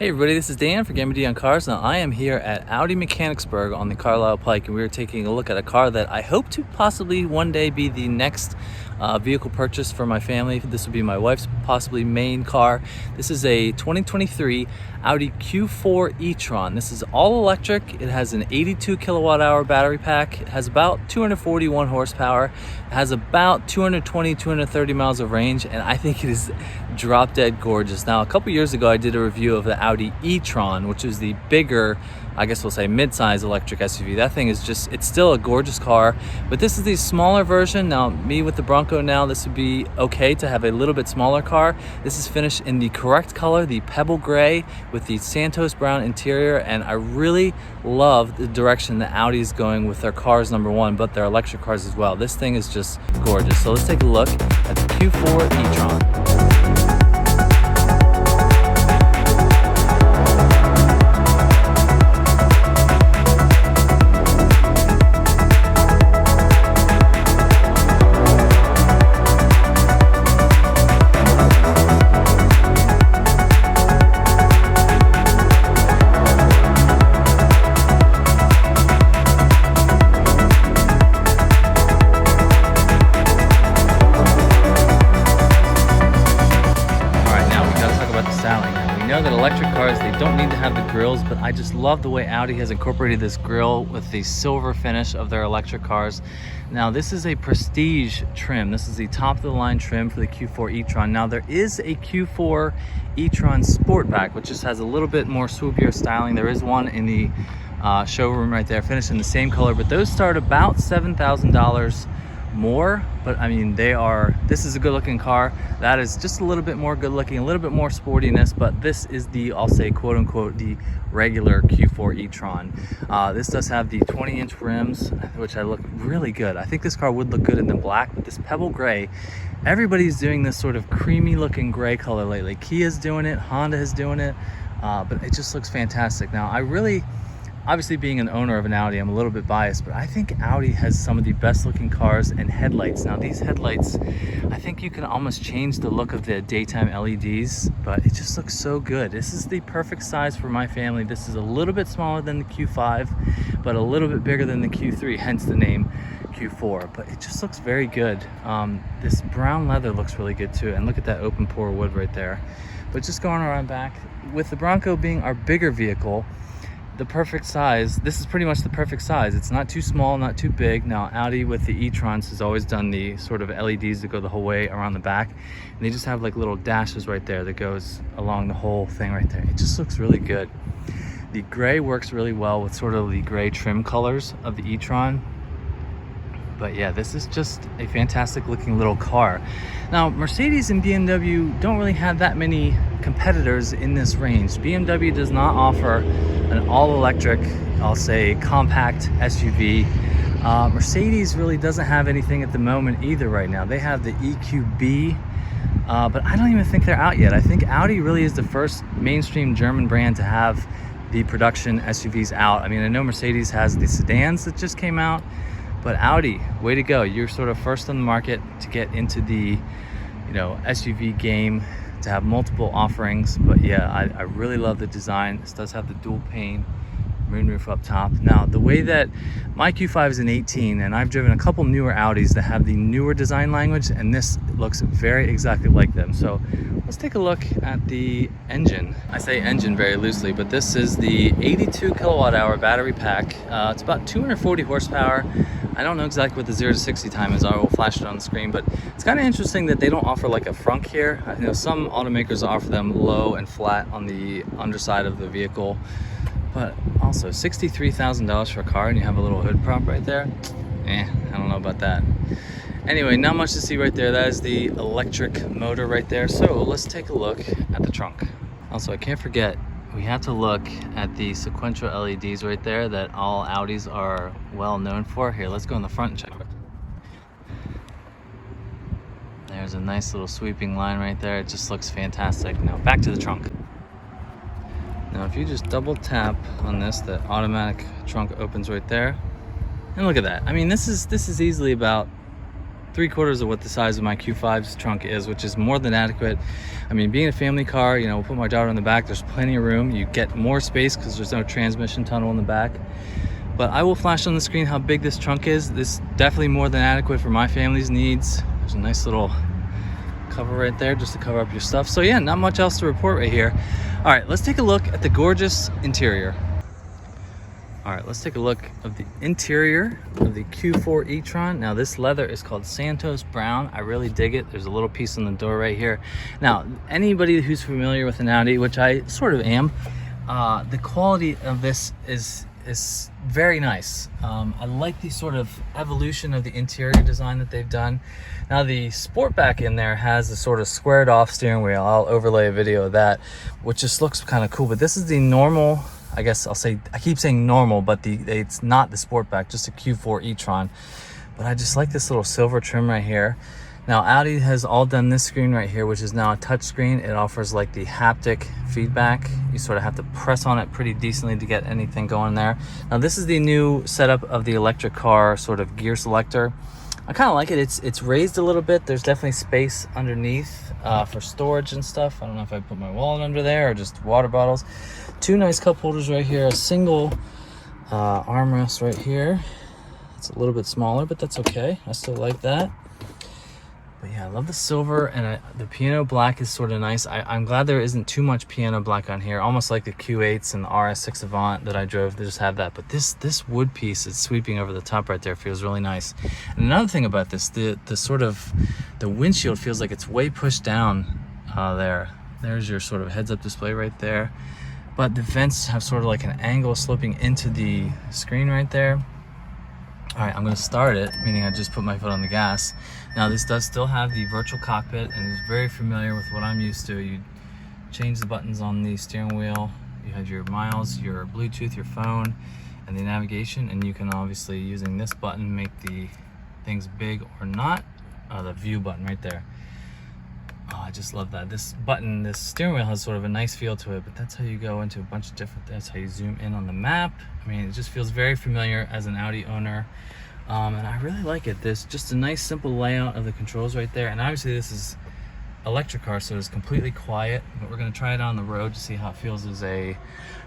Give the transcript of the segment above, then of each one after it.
Hey everybody, this is Dan for GemmyD on Cars. Now I am here at Audi Mechanicsburg on the Carlisle Pike, and we are taking a look at a car that I hope to possibly one day be the next vehicle purchase for my family. This will be my wife's possibly main car. This is a 2023 Audi Q4 e-tron. This is all electric. It has an 82 kilowatt hour battery pack. It has about 241 horsepower. It has about 230 miles of range, and I think it is drop dead gorgeous. Now a couple years ago I did a review of the Audi e-tron, which is the bigger, I guess we'll say mid-size electric SUV. That thing is just, it's still a gorgeous car, but this is the smaller version. Now me with the Bronco now, this would be okay to have a little bit smaller car. This is finished in the correct color, the pebble gray with the Santos brown interior, and I really love the direction that Audi is going with their cars, number one, but their electric cars as well. This thing is just gorgeous. So let's take a look at the Q4 e-tron. We know that electric cars, they don't need to have the grills, but I just love the way Audi has incorporated this grill with the silver finish of their electric cars. Now this is a prestige trim. This is the top of the line trim for the Q4 e-tron. Now there is a Q4 e-tron Sportback, which just has a little bit more swoopier styling. There is one in the showroom right there, finished in the same color, but those start about $7,000 more. But I mean, this is a good looking car. That is just a little bit more good looking, a little bit more sportiness, but this is the, I'll say quote unquote, the regular Q4 e-tron. This does have the 20-inch rims, which I look really good. I think this car would look good in the black, but this pebble gray, everybody's doing this sort of creamy looking gray color lately. Kia's doing it, Honda is doing it, but it just looks fantastic. Now I really, obviously being an owner of an Audi, I'm a little bit biased, but I think Audi has some of the best looking cars and headlights. Now these headlights, I think you can almost change the look of the daytime LEDs, but it just looks so good. This is the perfect size for my family. This is a little bit smaller than the Q5, but a little bit bigger than the Q3, hence the name Q4, but it just looks very good. This brown leather looks really good too, and look at that open pore wood right there. But just going around back, with the Bronco being our bigger vehicle, the perfect size, this is pretty much the perfect size. It's not too small, not too big. Now Audi with the e-trons has always done the sort of LEDs that go the whole way around the back, and they just have like little dashes right there that goes along the whole thing right there. It just looks really good. The gray works really well with sort of the gray trim colors of the e-tron. But yeah, this is just a fantastic looking little car. Now Mercedes and BMW don't really have that many competitors in this range. BMW does not offer an all-electric, I'll say compact SUV. Mercedes really doesn't have anything at the moment either right now. They have the EQB, but I don't even think they're out yet. I think Audi really is the first mainstream German brand to have the production SUVs out. I mean, I know Mercedes has the sedans that just came out, but Audi, way to go. You're sort of first on the market to get into the, SUV game, to have multiple offerings. But yeah, I really love the design. This does have the dual pane moonroof up top. Now, the way that my Q5 is an 18, and I've driven a couple newer Audis that have the newer design language, and this looks very exactly like them. So let's take a look at the engine. I say engine very loosely, but this is the 82 kilowatt hour battery pack. It's about 240 horsepower. I don't know exactly what the 0 to 60 time is. I will flash it on the screen, but it's kind of interesting that they don't offer like a frunk here. I know some automakers offer them low and flat on the underside of the vehicle, but also $63,000 for a car, and you have a little hood prop right there. I don't know about that. Anyway, not much to see right there. That is the electric motor right there. So let's take a look at the trunk. Also, I can't forget, we have to look at the sequential LEDs right there that all Audis are well known for. Here, let's go in the front and check it. There's a nice little sweeping line right there. It just looks fantastic. Now back to the trunk. Now if you just double tap on this, the automatic trunk opens right there. And look at that. I mean, this is easily about 3/4 of what the size of my Q5's trunk is, which is more than adequate. I mean, being a family car, you know, we'll put my daughter in the back, there's plenty of room. You get more space because there's no transmission tunnel in the back. But I will flash on the screen how big this trunk is. This is definitely more than adequate for my family's needs. There's a nice little cover right there just to cover up your stuff. So yeah, not much else to report right here. All right, let's take a look at the gorgeous interior. All right, let's take a look of the interior of the Q4 e-tron. Now this leather is called Santos Brown. I really dig it. There's a little piece on the door right here. Now, anybody who's familiar with an Audi, which I sort of am, the quality of this is very nice. I like the sort of evolution of the interior design that they've done. Now the Sportback in there has a sort of squared off steering wheel. I'll overlay a video of that, which just looks kind of cool. But this is the normal, I guess I'll say, I keep saying normal, but it's not the Sportback, just a Q4 e-tron. But I just like this little silver trim right here. Now Audi has all done this screen right here, which is now a touch screen. It offers like the haptic feedback. You sort of have to press on it pretty decently to get anything going there. Now this is the new setup of the electric car sort of gear selector. I kind of like it. It's raised a little bit. There's definitely space underneath for storage and stuff. I don't know if I put my wallet under there or just water bottles. Two nice cup holders right here. A single armrest right here. It's a little bit smaller, but that's okay. I still like that. But yeah, I love the silver, and the piano black is sort of nice. I'm glad there isn't too much piano black on here, almost like the Q8s and the RS6 Avant that I drove. They just have that. But this wood piece is sweeping over the top right there. Feels really nice. And another thing about this, the sort of the windshield feels like it's way pushed down there. There's your sort of heads-up display right there. But the vents have sort of like an angle sloping into the screen right there. All right, I'm gonna start it, meaning I just put my foot on the gas. Now this does still have the virtual cockpit and is very familiar with what I'm used to. You change the buttons on the steering wheel. You have your miles, your Bluetooth, your phone, and the navigation. And you can obviously, using this button, make the things big or not. The view button right there. Oh, I just love that. This button, this steering wheel has sort of a nice feel to it, but that's how you go into a bunch of different, that's how you zoom in on the map. I mean, it just feels very familiar as an Audi owner. And I really like it. There's just a nice simple layout of the controls right there. And obviously this is electric car, so it's completely quiet, but we're gonna try it on the road to see how it feels as a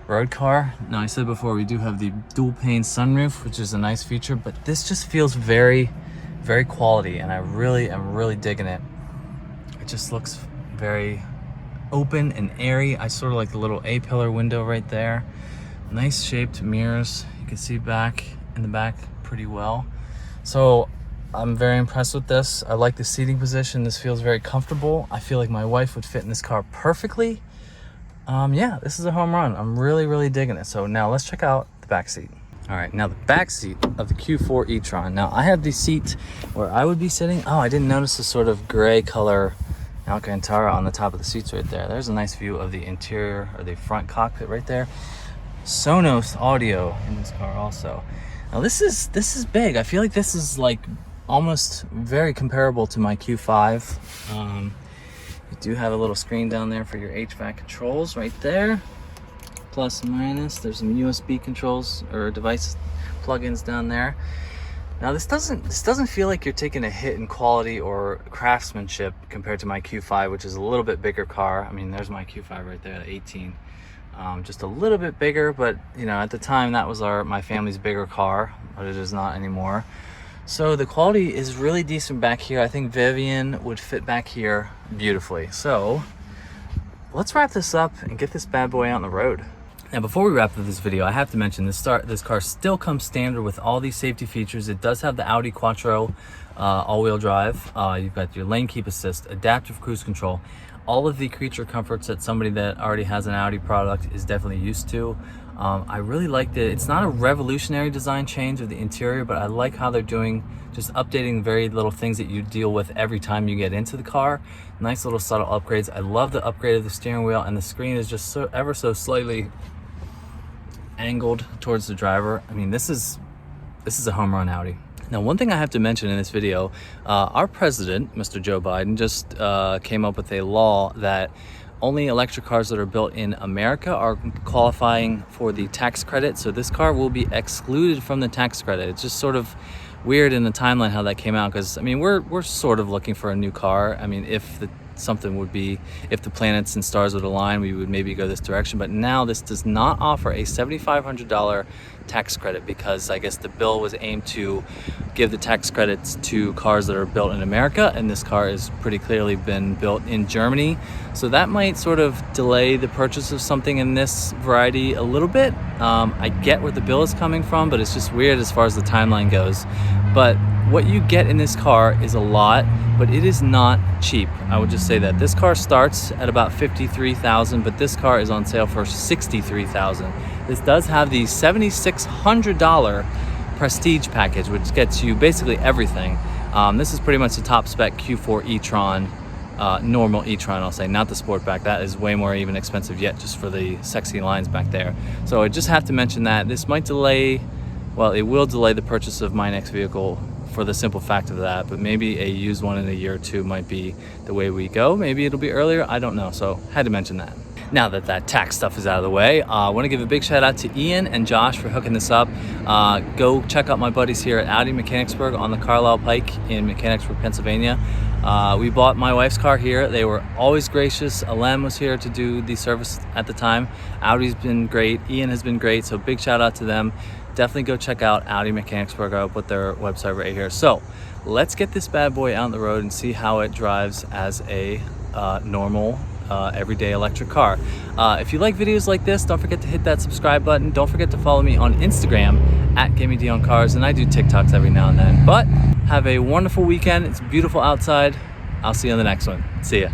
road car. Now I said before, we do have the dual pane sunroof, which is a nice feature, but this just feels very, very quality, and I really am really digging it. It just looks very open and airy. I sort of like the little A-pillar window right there. Nice shaped mirrors. You can see back in the back pretty well. So I'm very impressed with this. I like the seating position. This feels very comfortable. I feel like my wife would fit in this car perfectly. Yeah, this is a home run. I'm really, really digging it. So now let's check out the back seat. All right, now the back seat of the Q4 e-tron. Now I have the seat where I would be sitting. Oh, I didn't notice the sort of gray color Alcantara on the top of the seats right there. There's a nice view of the interior, or the front cockpit right there. Sonos audio in this car also. Now this is big. I feel like this is like almost very comparable to my Q5. You do have a little screen down there for your HVAC controls right there. Plus and minus. There's some USB controls or device plugins down there. Now this doesn't feel like you're taking a hit in quality or craftsmanship compared to my Q5, which is a little bit bigger car. I mean, there's my Q5 right there, the 18. Just a little bit bigger, but you know, at the time that was my family's bigger car, but it is not anymore. So the quality is really decent back here. I think Vivian would fit back here beautifully. So let's wrap this up and get this bad boy out on the road. Now, before we wrap up this video, I have to mention this car still comes standard with all these safety features. It does have the Audi Quattro all-wheel drive. You've got your lane keep assist, adaptive cruise control, all of the creature comforts that somebody that already has an Audi product is definitely used to. I really liked it. It's not a revolutionary design change of the interior, but I like how they're doing, just updating very little things that you deal with every time you get into the car. Nice little subtle upgrades. I love the upgrade of the steering wheel, and the screen is just so ever so slightly angled towards the driver. I mean, this is a home run Audi. Now, one thing I have to mention in this video, our president, Mr. Joe Biden, just came up with a law that only electric cars that are built in America are qualifying for the tax credit. So this car will be excluded from the tax credit. It's just sort of weird in the timeline how that came out, because I mean we're sort of looking for a new car. I mean, if the planets and stars would align, we would maybe go this direction. But now this does not offer a $7,500 tax credit, because I guess the bill was aimed to give the tax credits to cars that are built in America, and this car is pretty clearly been built in Germany. So that might sort of delay the purchase of something in this variety a little bit. I get where the bill is coming from, but it's just weird as far as the timeline goes. But what you get in this car is a lot, but it is not cheap. I would just say that this car starts at about $53,000, but this car is on sale for $63,000. This does have the $7,600 Prestige package, which gets you basically everything. This is pretty much the top spec Q4 e-tron, normal e-tron, I'll say, not the Sportback. That is way more even expensive yet, just for the sexy lines back there. So I just have to mention that this might delay, well, it will delay the purchase of my next vehicle for the simple fact of that, but maybe a used one in a year or two might be the way we go. Maybe it'll be earlier, I don't know, so had to mention that. Now that that tax stuff is out of the way, I want to give a big shout out to Ian and Josh for hooking this up. Go check out my buddies here at Audi Mechanicsburg on the Carlisle Pike in Mechanicsburg, Pennsylvania. We bought my wife's car here. They were always gracious. Alem was here to do the service at the time. Audi's been great. Ian has been great, so big shout out to them. Definitely go check out Audi Mechanicsburg. I'll put their website right here. So let's get this bad boy out on the road and see how it drives as a normal everyday electric car. If you like videos like this, don't forget to hit that subscribe button. Don't forget to follow me on Instagram at GemmyD on Cars, and I do TikToks every now and then. But have a wonderful weekend. It's beautiful outside. I'll see you on the next one. See ya.